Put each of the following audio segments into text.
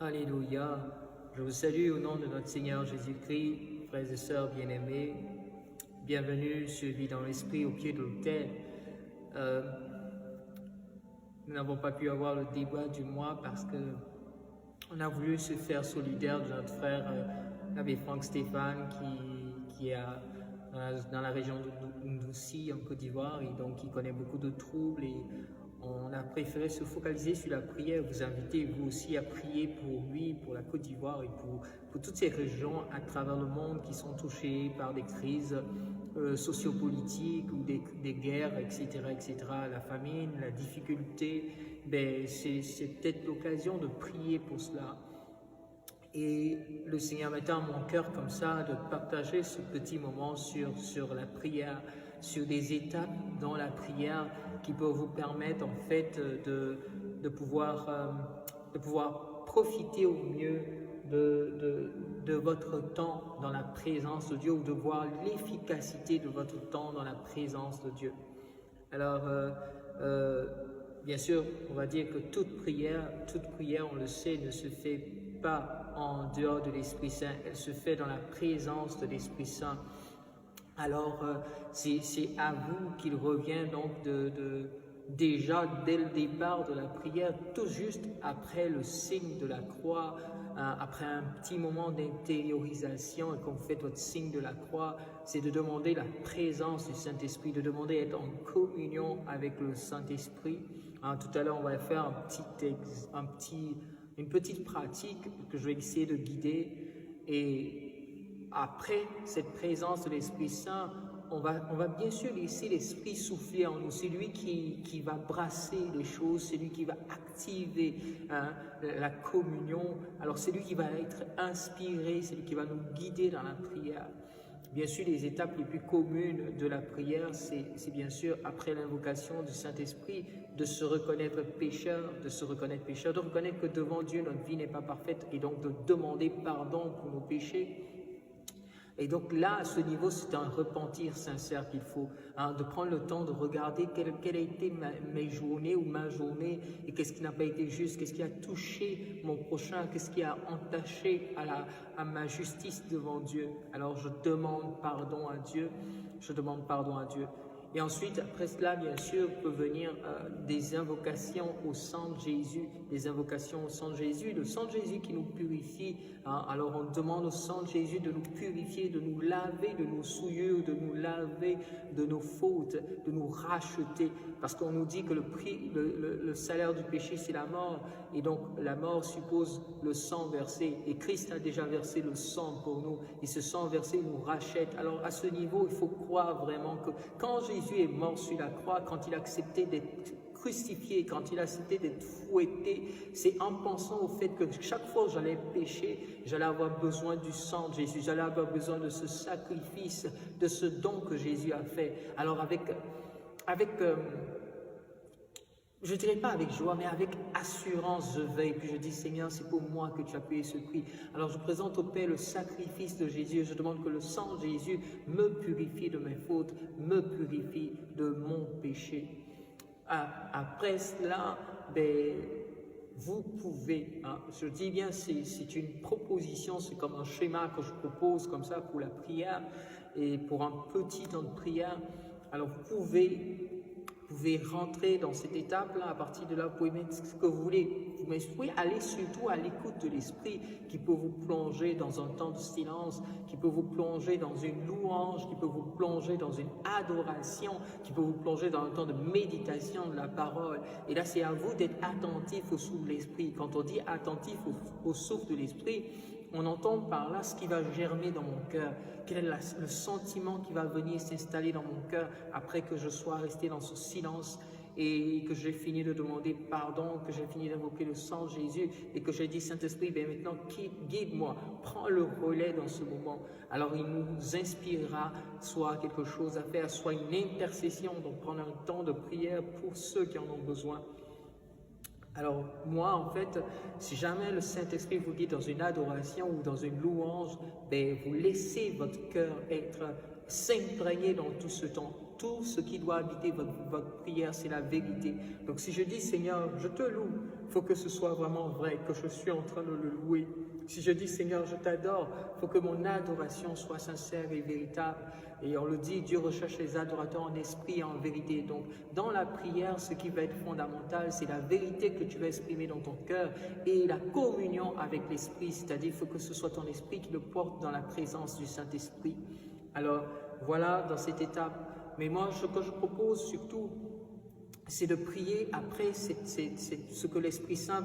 Alléluia. Je vous salue au nom de notre Seigneur Jésus-Christ, frères et sœurs bien-aimés. Bienvenue sur Vie dans l'Esprit au pied de l'autel. Nous n'avons pas pu avoir le débat du mois parce que on a voulu se faire solidaire de notre frère l'abbé Franck Stéphane qui est dans la région de Ndoussi en Côte d'Ivoire et donc il connaît beaucoup de troubles et on a préféré se focaliser sur la prière, vous inviter vous aussi à prier pour lui, pour la Côte d'Ivoire et pour toutes ces régions à travers le monde qui sont touchées par des crises sociopolitiques ou des guerres, etc., etc., la famine, la difficulté. Ben, c'est peut-être l'occasion de prier pour cela. Et le Seigneur mettait en mon cœur comme ça de partager ce petit moment sur la prière, sur des étapes dans la prière qui peuvent vous permettre en fait de pouvoir profiter au mieux de votre temps dans la présence de Dieu ou de voir l'efficacité de votre temps dans la présence de Dieu. Alors, bien sûr, on va dire que toute prière, on le sait, ne se fait pas en dehors de l'Esprit Saint, elle se fait dans la présence de l'Esprit Saint. Alors, c'est à vous qu'il revient donc déjà dès le départ de la prière, tout juste après le signe de la croix, après un petit moment d'intériorisation et quand vous faites votre signe de la croix, c'est de demander la présence du Saint-Esprit, de demander d'être en communion avec le Saint-Esprit. Tout à l'heure, on va faire une petite pratique que je vais essayer de guider et après cette présence de l'Esprit Saint, on va bien sûr laisser l'Esprit souffler en nous. C'est lui qui va brasser les choses, c'est lui qui va activer la communion. Alors c'est lui qui va être inspiré, c'est lui qui va nous guider dans la prière. Bien sûr, les étapes les plus communes de la prière, c'est bien sûr après l'invocation du Saint-Esprit, de se reconnaître pécheur, de reconnaître que devant Dieu, notre vie n'est pas parfaite et donc de demander pardon pour nos péchés. Et donc là, à ce niveau, c'est un repentir sincère qu'il faut, de prendre le temps de regarder quelle a été mes journées ou ma journée et qu'est-ce qui n'a pas été juste, qu'est-ce qui a touché mon prochain, qu'est-ce qui a entaché à ma justice devant Dieu. Alors je demande pardon à Dieu, Et ensuite, après cela, bien sûr, peut venir des invocations au sang de Jésus, le sang de Jésus qui nous purifie. Alors on demande au sang de Jésus de nous purifier, de nous laver de nos souillures, de nous laver de nos fautes, de nous racheter. Parce qu'on nous dit que le salaire du péché, c'est la mort. Et donc la mort suppose le sang versé. Et Christ a déjà versé le sang pour nous. Et ce sang versé nous rachète. Alors à ce niveau, il faut croire vraiment que quand Jésus est mort sur la croix, quand il a accepté d'être crucifié, quand il a accepté d'être fouetté, c'est en pensant au fait que chaque fois que j'allais pécher, j'allais avoir besoin du sang de Jésus, j'allais avoir besoin de ce sacrifice, de ce don que Jésus a fait. Alors je ne dirais pas avec joie, mais avec assurance, je veille. Puis je dis, Seigneur, c'est pour moi que tu as payé ce prix. Alors je présente au Père le sacrifice de Jésus et je demande que le sang de Jésus me purifie de mes fautes, me purifie de mon péché. Après cela, vous pouvez, je dis bien, c'est une proposition, c'est comme un schéma que je propose comme ça pour la prière et pour un petit temps de prière. Alors vous pouvez rentrer dans cette étape-là, à partir de là, vous pouvez mettre ce que vous voulez. Mais vous pouvez aller surtout à l'écoute de l'Esprit qui peut vous plonger dans un temps de silence, qui peut vous plonger dans une louange, qui peut vous plonger dans une adoration, qui peut vous plonger dans un temps de méditation de la parole. Et là, c'est à vous d'être attentif au souffle de l'Esprit. Quand on dit attentif au souffle de l'Esprit, on entend par là ce qui va germer dans mon cœur, quel est le sentiment qui va venir s'installer dans mon cœur après que je sois resté dans ce silence et que j'ai fini de demander pardon, que j'ai fini d'invoquer le sang de Jésus et que j'ai dit Saint-Esprit, maintenant guide-moi, prends le relais dans ce moment. Alors il nous inspirera soit quelque chose à faire, soit une intercession, donc prendre un temps de prière pour ceux qui en ont besoin. Alors moi, en fait, si jamais le Saint-Esprit vous guide dans une adoration ou dans une louange, vous laissez votre cœur s'imprégner dans tout ce temps. Tout ce qui doit habiter votre prière, c'est la vérité. Donc si je dis, Seigneur, je te loue, il faut que ce soit vraiment vrai, que je suis en train de le louer. Si je dis Seigneur, je t'adore, il faut que mon adoration soit sincère et véritable. Et on le dit, Dieu recherche les adorateurs en esprit et en vérité. Donc, dans la prière, ce qui va être fondamental, c'est la vérité que tu vas exprimer dans ton cœur et la communion avec l'esprit. C'est-à-dire, il faut que ce soit ton esprit qui le porte dans la présence du Saint-Esprit. Alors, voilà, dans cette étape. Mais moi, ce que je propose surtout, c'est de prier après ce que l'Esprit Saint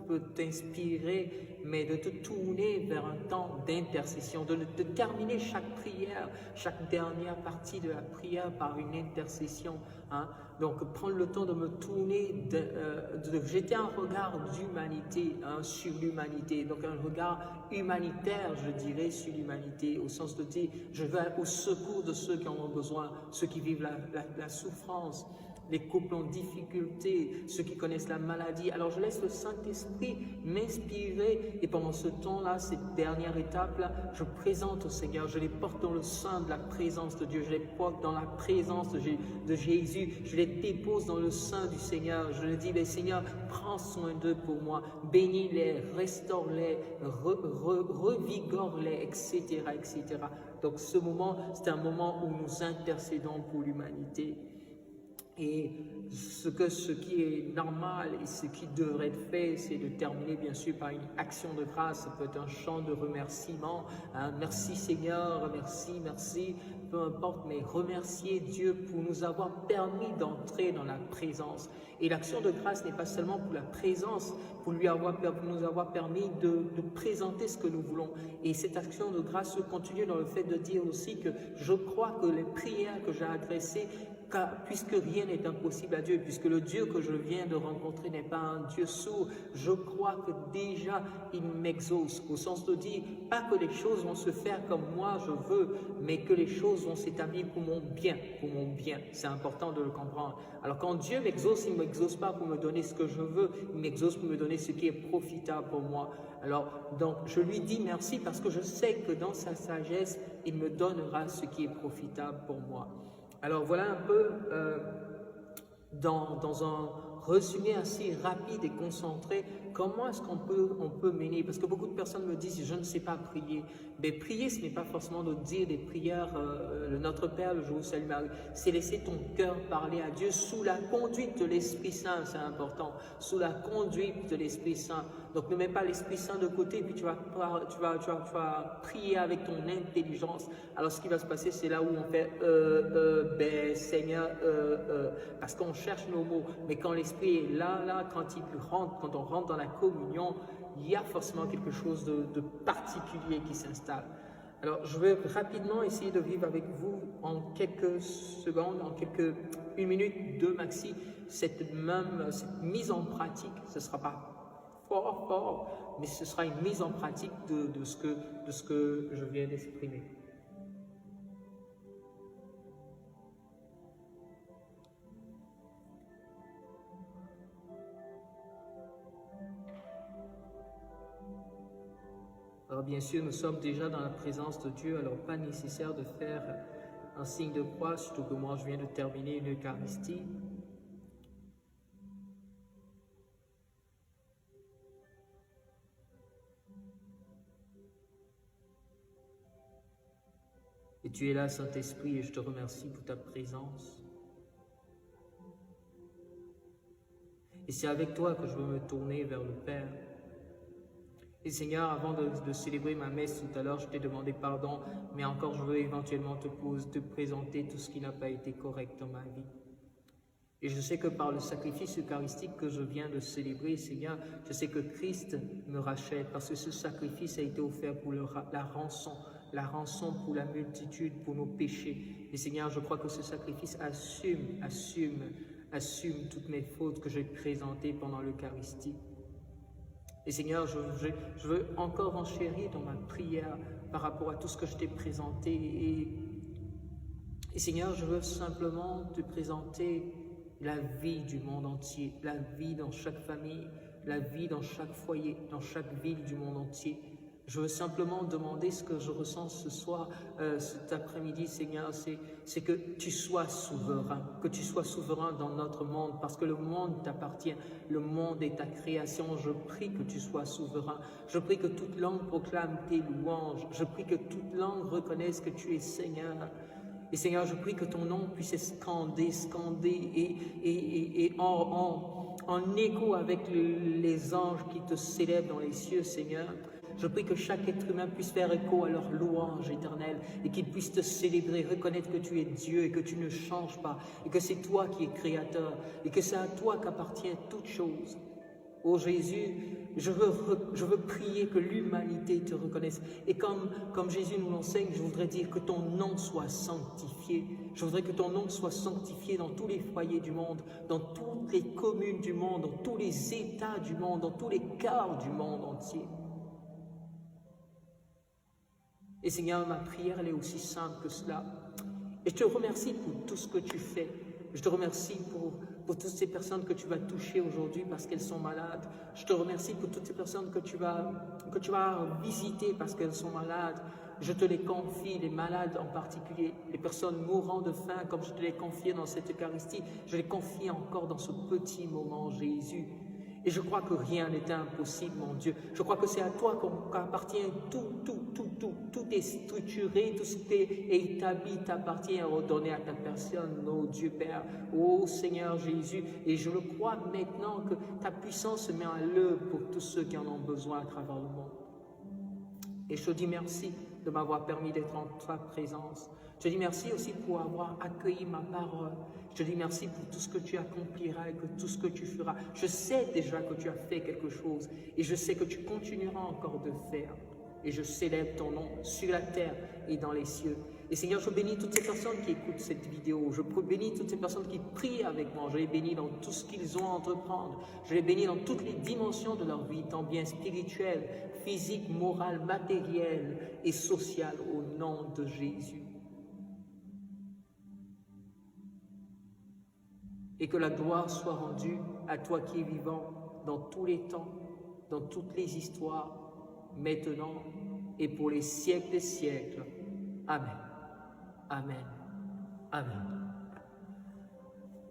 peut t'inspirer, mais de te tourner vers un temps d'intercession, de terminer chaque prière, chaque dernière partie de la prière par une intercession. Hein. Donc, prendre le temps de me tourner, de jeter un regard d'humanité sur l'humanité, donc un regard humanitaire, je dirais, sur l'humanité, au sens de dire, je vais au secours de ceux qui en ont besoin, ceux qui vivent la souffrance, les couples en difficulté, ceux qui connaissent la maladie. Alors je laisse le Saint-Esprit m'inspirer et pendant ce temps-là, cette dernière étape-là, je présente au Seigneur, je les porte dans le sein de la présence de Dieu, je les porte dans la présence de Jésus, je les dépose dans le sein du Seigneur, je leur dis, mais Seigneur, prends soin d'eux pour moi, bénis-les, restaure-les, revigore-les, etc., etc. Donc ce moment, c'est un moment où nous intercédons pour l'humanité. Et ce qui est normal et ce qui devrait être fait, c'est de terminer bien sûr par une action de grâce. Ça peut être un chant de remerciement. Hein. Merci Seigneur, merci, merci. Peu importe, mais remercier Dieu pour nous avoir permis d'entrer dans la présence. Et l'action de grâce n'est pas seulement pour la présence, pour nous avoir permis de présenter ce que nous voulons. Et cette action de grâce se continue dans le fait de dire aussi que je crois que les prières que j'ai adressées, puisque rien n'est impossible à Dieu, puisque le Dieu que je viens de rencontrer n'est pas un Dieu sourd, je crois que déjà il m'exauce, au sens de dire, pas que les choses vont se faire comme moi je veux, mais que les choses vont s'établir pour mon bien, c'est important de le comprendre. Alors quand Dieu m'exauce, il ne m'exauce pas pour me donner ce que je veux, il m'exauce pour me donner ce qui est profitable pour moi. Alors donc je lui dis merci parce que je sais que dans sa sagesse, il me donnera ce qui est profitable pour moi. Alors voilà un peu dans un résumé assez rapide et concentré, comment est-ce qu'on peut mener, parce que beaucoup de personnes me disent je ne sais pas prier. Mais prier, ce n'est pas forcément de dire des prières, le Notre Père, le Je vous salue Marie, c'est laisser ton cœur parler à Dieu sous la conduite de l'Esprit Saint, c'est important, sous la conduite de l'Esprit Saint. Donc ne mets pas l'Esprit Saint de côté, puis tu vas prier avec ton intelligence. Alors ce qui va se passer, c'est là où on fait Seigneur, parce qu'on cherche nos mots. Mais quand l'Esprit est là, quand on rentre dans la communion, il y a forcément quelque chose de particulier qui s'installe. Alors, je vais rapidement essayer de vivre avec vous en quelques secondes, une minute, deux maxi, cette mise en pratique. Ce ne sera pas fort, mais ce sera une mise en pratique de ce que je viens d'exprimer. Alors bien sûr, nous sommes déjà dans la présence de Dieu, alors pas nécessaire de faire un signe de croix, surtout que moi je viens de terminer une Eucharistie. Et tu es là, Saint-Esprit, et je te remercie pour ta présence. Et c'est avec toi que je veux me tourner vers le Père. Et Seigneur, avant de célébrer ma messe tout à l'heure, je t'ai demandé pardon, mais encore je veux éventuellement te présenter tout ce qui n'a pas été correct dans ma vie. Et je sais que par le sacrifice eucharistique que je viens de célébrer, Seigneur, je sais que Christ me rachète, parce que ce sacrifice a été offert pour la rançon pour la multitude, pour nos péchés. Et Seigneur, je crois que ce sacrifice assume toutes mes fautes que j'ai présentées pendant l'Eucharistie. Et Seigneur, je veux encore enchérir dans ma prière par rapport à tout ce que je t'ai présenté. Et Seigneur, je veux simplement te présenter la vie du monde entier, la vie dans chaque famille, la vie dans chaque foyer, dans chaque ville du monde entier. Je veux simplement demander ce que je ressens ce soir, cet après-midi, Seigneur, c'est que tu sois souverain dans notre monde, parce que le monde t'appartient, le monde est ta création. Je prie que tu sois souverain. Je prie que toute langue proclame tes louanges. Je prie que toute langue reconnaisse que tu es Seigneur. Et Seigneur, je prie que ton nom puisse être scandé et en écho avec les anges qui te célèbrent dans les cieux, Seigneur. Je prie que chaque être humain puisse faire écho à leur louange éternelle et qu'ils puissent te célébrer, reconnaître que tu es Dieu et que tu ne changes pas et que c'est toi qui es créateur et que c'est à toi qu'appartient toute chose. Ô Jésus, je veux prier que l'humanité te reconnaisse. Et comme Jésus nous l'enseigne, je voudrais dire que ton nom soit sanctifié. Je voudrais que ton nom soit sanctifié dans tous les foyers du monde, dans toutes les communes du monde, dans tous les États du monde, dans tous les quarts du monde entier. Et Seigneur, ma prière, elle est aussi simple que cela. Et je te remercie pour tout ce que tu fais. Je te remercie pour toutes ces personnes que tu vas toucher aujourd'hui parce qu'elles sont malades. Je te remercie pour toutes ces personnes que tu vas visiter parce qu'elles sont malades. Je te les confie, les malades en particulier, les personnes mourant de faim, comme je te les confiais dans cette Eucharistie. Je les confie encore dans ce petit moment, Jésus. Et je crois que rien n'est impossible, mon Dieu. Je crois que c'est à toi qu'appartient tout est structuré, tout ce qui est établi t'appartient à redonner à ta personne, ô Dieu Père, ô Seigneur Jésus. Et je le crois maintenant que ta puissance se met en l'œuvre pour tous ceux qui en ont besoin à travers le monde. Et je te dis merci de m'avoir permis d'être en ta présence. Je te dis merci aussi pour avoir accueilli ma parole. Je te dis merci pour tout ce que tu accompliras et que tout ce que tu feras. Je sais déjà que tu as fait quelque chose et je sais que tu continueras encore de faire. Et je célèbre ton nom sur la terre et dans les cieux. Et Seigneur, je bénis toutes ces personnes qui écoutent cette vidéo. Je bénis toutes ces personnes qui prient avec moi. Je les bénis dans tout ce qu'ils ont à entreprendre. Je les bénis dans toutes les dimensions de leur vie, tant bien spirituelle, physique, morale, matérielle et sociale, au nom de Jésus. Et que la gloire soit rendue à toi qui es vivant dans tous les temps, dans toutes les histoires, maintenant et pour les siècles des siècles. Amen. Amen. Amen.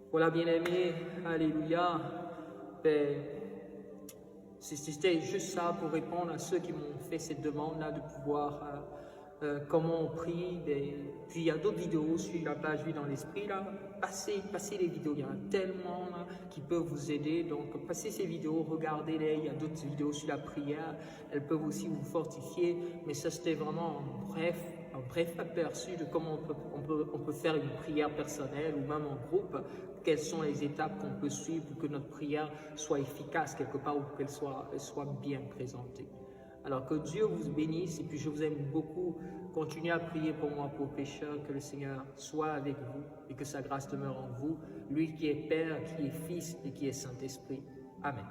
Voilà, bien-aimés, alléluia. Ben, c'était juste ça pour répondre à ceux qui m'ont fait cette demande-là de pouvoir, comment on prie. Ben, puis il y a d'autres vidéos sur la page Vie dans l'Esprit, là. Passez les vidéos, il y en a tellement là, qui peuvent vous aider. Donc, passez ces vidéos, regardez-les. Il y a d'autres vidéos sur la prière, elles peuvent aussi vous fortifier. Mais ça, c'était vraiment un bref aperçu de comment on peut faire une prière personnelle ou même en groupe. Quelles sont les étapes qu'on peut suivre pour que notre prière soit efficace quelque part ou qu'elle soit bien présentée. Alors que Dieu vous bénisse et puis je vous aime beaucoup. Continuez à prier pour moi, pour pécheurs, que le Seigneur soit avec vous et que sa grâce demeure en vous. Lui qui est Père, qui est Fils et qui est Saint-Esprit. Amen.